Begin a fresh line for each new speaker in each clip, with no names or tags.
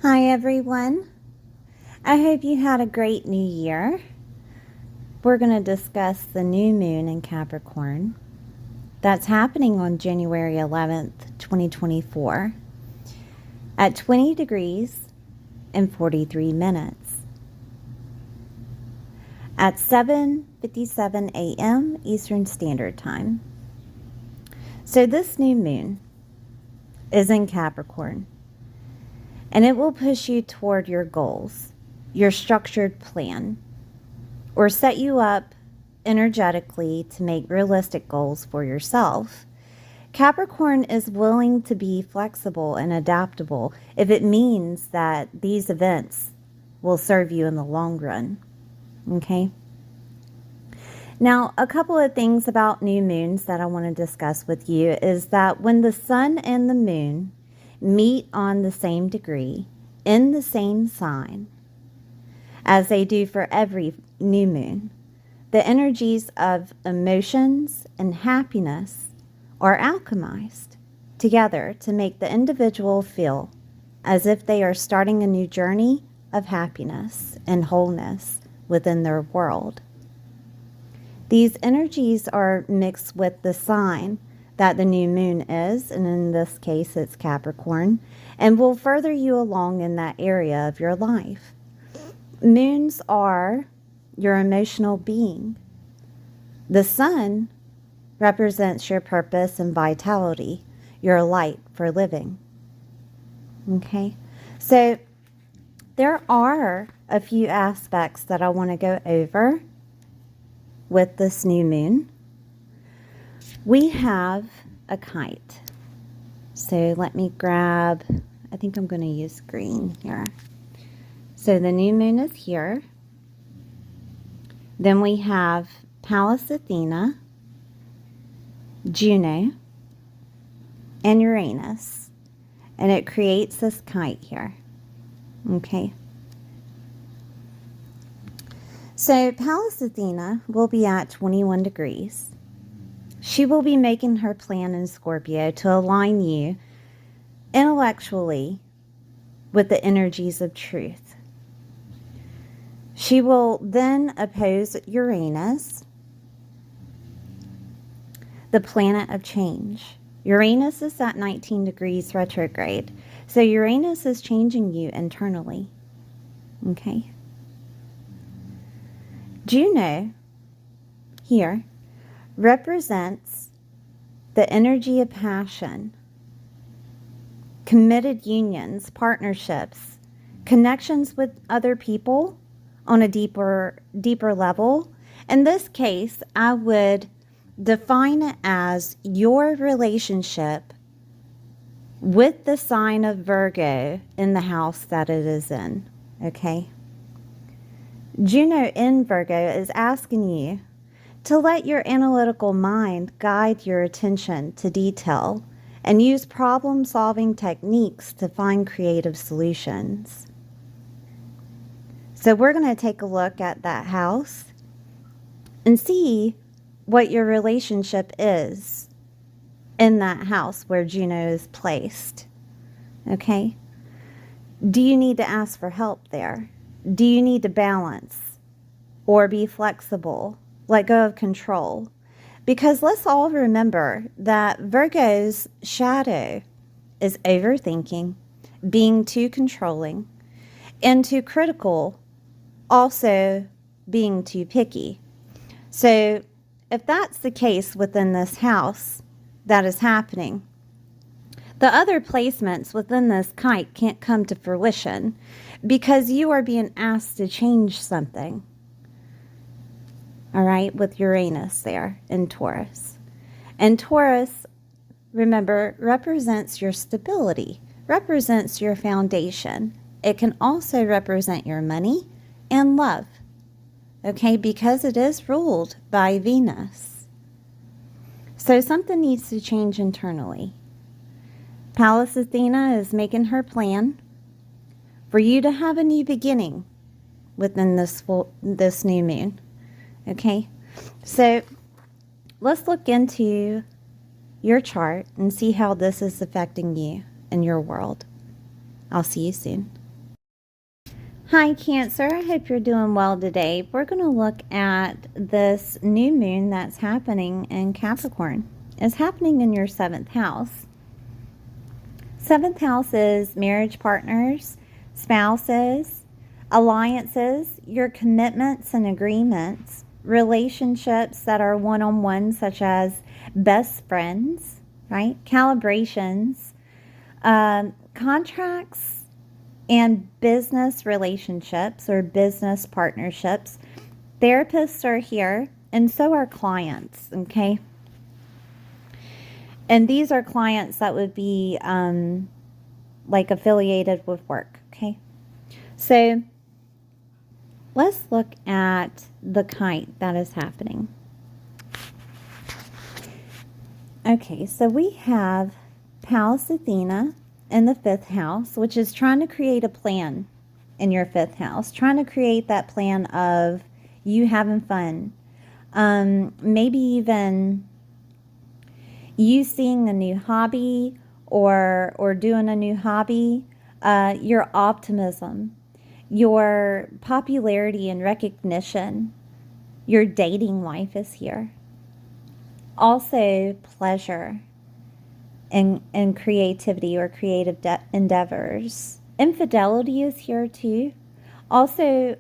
Hi everyone. I hope you had a great new year. We're going to discuss the new moon in Capricorn. That's happening on January 11th, 2024 at 20 degrees and 43 minutes at 7:57 a.m. Eastern Standard Time. So this new moon is in Capricorn, and it will push you toward your goals, your structured plan, or set you up energetically to make realistic goals for yourself. Capricorn is willing to be flexible and adaptable if it means that these events will serve you in the long run. Okay? Now, a couple of things about new moons that I want to discuss with you is that when the sun and the moon meet on the same degree in the same sign, as they do for every new moon, the energies of emotions and happiness are alchemized together to make the individual feel as if they are starting a new journey of happiness and wholeness within their world. These energies are mixed with the sign that the new moon is, and in this case it's Capricorn, and will further you along in that area of your life. Moons are your emotional being. The sun represents your purpose and vitality, your light for living. Okay, so there are a few aspects that I want to go over with this new moon. We have a kite. So let me grab, I think I'm going to use green here. So the new moon is here. Then we have Pallas Athena, Juno, and Uranus. And it creates this kite here. Okay. So Pallas Athena will be at 21 degrees. She will be making her plan in Scorpio to align you intellectually with the energies of truth. She will then oppose Uranus, the planet of change. Uranus is at 19 degrees retrograde. So Uranus is changing you internally. Okay. Juno here represents the energy of passion, committed unions, partnerships, connections with other people on a deeper level. In this case, I would define it as your relationship with the sign of Virgo in the house that it is in. Okay? Juno in Virgo is asking you to let your analytical mind guide your attention to detail and use problem-solving techniques to find creative solutions. So we're going to take a look at that house and see what your relationship is in that house where Juno is placed. Okay? Do you need to ask for help there? Do you need to balance or be flexible? Let go of control. Because let's all remember that Virgo's shadow is overthinking, being too controlling, and too critical, also being too picky. So if that's the case within this house that is happening, the other placements within this kite can't come to fruition because you are being asked to change something. All right, with Uranus there in Taurus. And Taurus, remember, represents your stability, represents your foundation. It can also represent your money and love, okay, because it is ruled by Venus. So something needs to change internally. Pallas Athena is making her plan for you to have a new beginning within this new moon. Okay, so let's look into your chart and see how this is affecting you in your world. I'll see you soon. Hi, Cancer. I hope you're doing well today. We're going to look at this new moon that's happening in Capricorn. It's happening in your 7th house. 7th house is marriage partners, spouses, alliances, your commitments and agreements, relationships that are one-on-one, such as best friends, right? Calibrations, contracts, and business relationships or business partnerships. Therapists are here, and so are clients, okay? And these are clients that would be like affiliated with work, okay? So let's look at the kite that is happening. Okay, so we have Pallas Athena in the 5th house, which is trying to create a plan in your 5th house, trying to create that plan of you having fun. Maybe even you seeing a new hobby or doing a new hobby, your optimism, your popularity and recognition, your dating life is here. Also pleasure and creativity or creative endeavors. Infidelity is here too. Also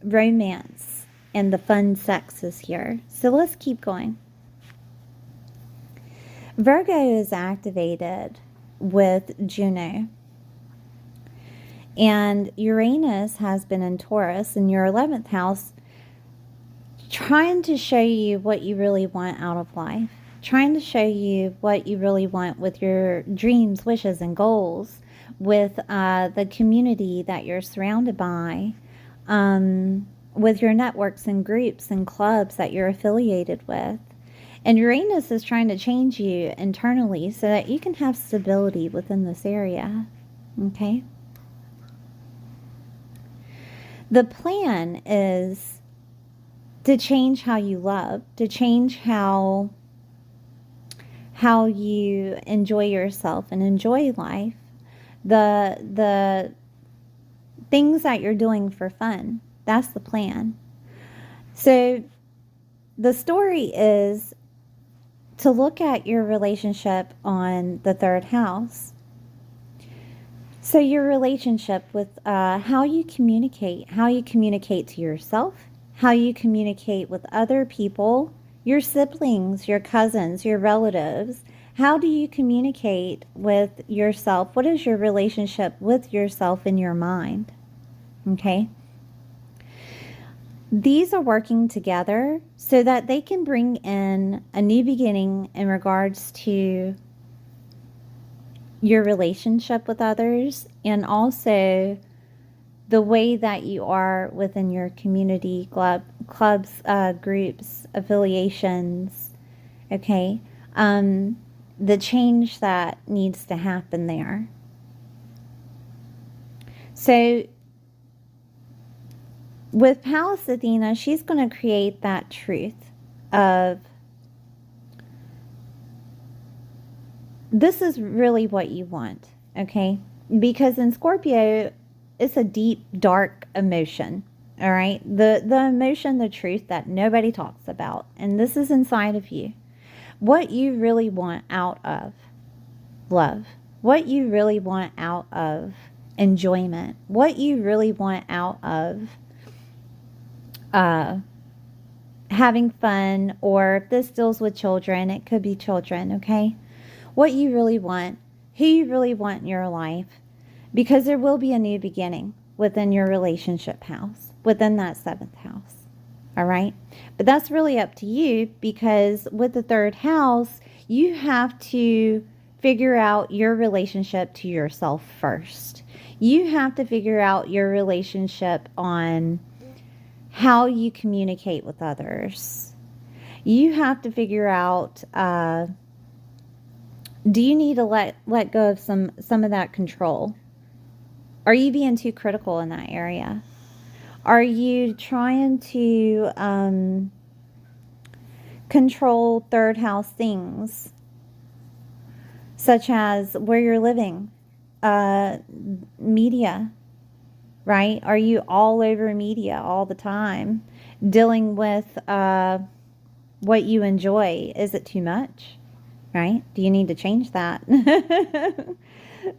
romance and the fun sex is here. So let's keep going. Virgo is activated with Juno. And Uranus has been in Taurus in your 11th house, trying to show you what you really want out of life, trying to show you what you really want with your dreams, wishes, and goals, with the community that you're surrounded by, with your networks and groups and clubs that you're affiliated with. And Uranus is trying to change you internally so that you can have stability within this area, okay? The plan is to change how you love, to change how you enjoy yourself and enjoy life, the things that you're doing for fun. That's the plan. So the story is to look at your relationship on the 3rd house. So your relationship with how you communicate to yourself, how you communicate with other people, your siblings, your cousins, your relatives. How do you communicate with yourself? What is your relationship with yourself in your mind? Okay. These are working together so that they can bring in a new beginning in regards to your relationship with others, and also the way that you are within your community, clubs, groups, affiliations, okay? The change that needs to happen there. So with Pallas Athena, she's going to create that truth of this is really what you want, okay? Because in Scorpio, it's a deep, dark emotion, all right? The emotion, the truth that nobody talks about, and this is inside of you. What you really want out of love, what you really want out of enjoyment, what you really want out of having fun, or if this deals with children, it could be children, okay? What you really want, who you really want in your life, because there will be a new beginning within your relationship house, within that 7th house, all right? But that's really up to you, because with the 3rd house, you have to figure out your relationship to yourself first. You have to figure out your relationship on how you communicate with others. You have to figure out, do you need to let go of some of that control? Are you being too critical in that area? Are you trying to control third house things, such as where you're living, media, right? Are you all over media all the time, dealing with what you enjoy? Is it too much, right? Do you need to change that?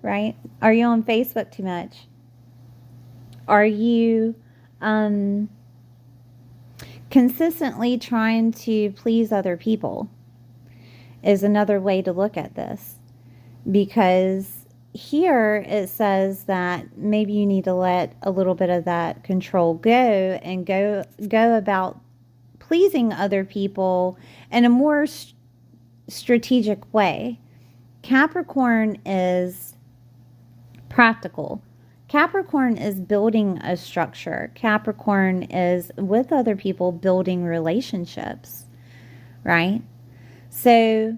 Right? Are you on Facebook too much? Are you consistently trying to please other people? Is another way to look at this, because here it says that maybe you need to let a little bit of that control go and go about pleasing other people in a more strategic way. Capricorn is practical. Capricorn is building a structure. Capricorn is with other people building relationships, right? So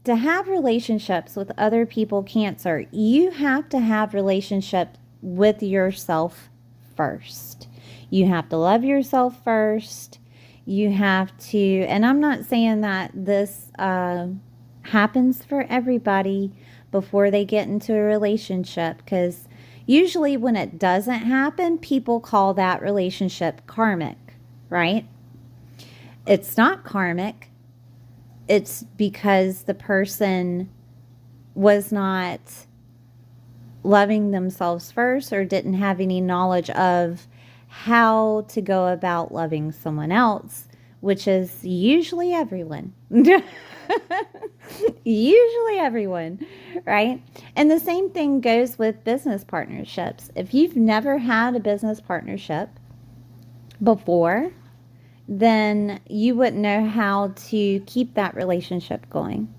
to have relationships with other people, Cancer, you have to have relationships with yourself first. You have to love yourself first. You have to, and I'm not saying that this happens for everybody before they get into a relationship, because usually when it doesn't happen, people call that relationship karmic, right? It's not karmic. It's because the person was not loving themselves first, or didn't have any knowledge of how to go about loving someone else, which is usually everyone. Usually everyone, right? And the same thing goes with business partnerships. If you've never had a business partnership before, then you wouldn't know how to keep that relationship going,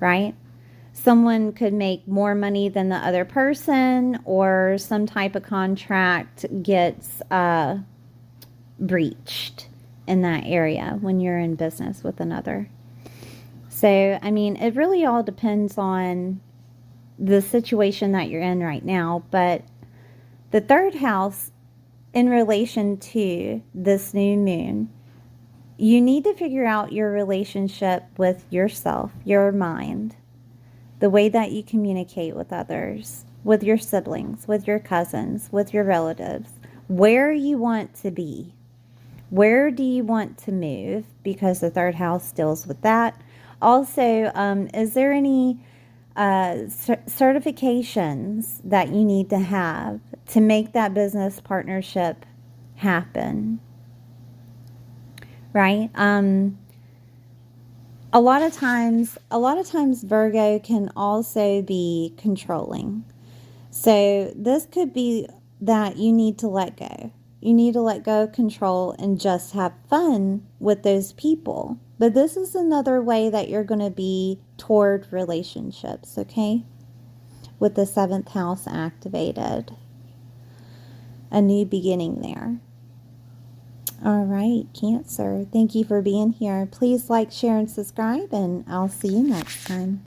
right? Someone could make more money than the other person, or some type of contract gets breached in that area when you're in business with another. So, I mean, it really all depends on the situation that you're in right now. But the third house, in relation to this new moon, you need to figure out your relationship with yourself, your mind, the way that you communicate with others, with your siblings, with your cousins, with your relatives, where you want to be. Where do you want to move? Because the third house deals with that. Also, is there any certifications that you need to have to make that business partnership happen? Right? A lot of times Virgo can also be controlling. So this could be that you need to let go. You need to let go of control and just have fun with those people. But this is another way that you're going to be toward relationships, okay? With the 7th house activated. A new beginning there. All right, Cancer. Thank you for being here. Please like, share, and subscribe, and I'll see you next time.